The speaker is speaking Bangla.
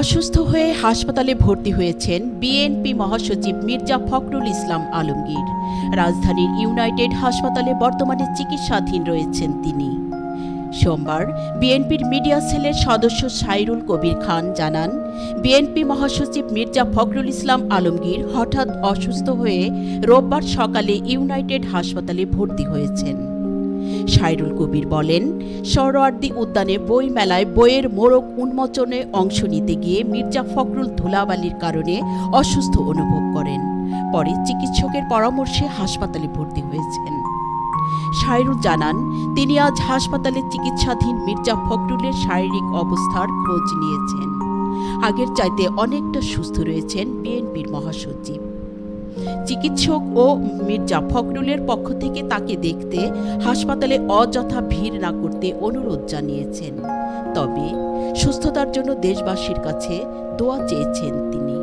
অসুস্থ হয়ে হাসপাতালে ভর্তি হয়েছেন বিএনপি মহাসচিব মির্জা ফখরুল ইসলাম আলমগীর। রাজধানীর ইউনাইটেড হাসপাতালে বর্তমানে চিকিৎসাধীন রয়েছেন তিনি। সোমবার বিএনপির মিডিয়া সেলের সদস্য সাইরুল কবির খান জানান, বিএনপি মহাসচিব মির্জা ফখরুল ইসলাম আলমগীর হঠাৎ অসুস্থ হয়ে রোববার সকালে ইউনাইটেড হাসপাতালে ভর্তি হয়েছেন। সাইরুল কবির বলেন, সোহরাওয়ার্দী উদ্যানে বই মেলায় বইয়ের মোড়ক উন্মোচনে অংশ নিতে গিয়ে মির্জা ফখরুল ধুলাবালির কারণে অসুস্থ অনুভব করেন। পরে চিকিৎসকের পরামর্শে হাসপাতালে ভর্তি হয়েছেন। সাইরুল জানান, তিনি আজ হাসপাতালে চিকিৎসাধীন মির্জা ফখরুলের শারীরিক অবস্থার খোঁজ নিয়েছেন। আগের চাইতে অনেকটা সুস্থ রয়েছেন বিএনপির মহাসচিব। চিকিৎসক ও মির্জা ফখরুলের পক্ষ থেকে তাকে দেখতে হাসপাতালে অযথা ভিড় না করতে অনুরোধ জানিয়েছেন। তবে সুস্থতার জন্য দেশবাসীর কাছে দোয়া চেয়েছেন তিনি।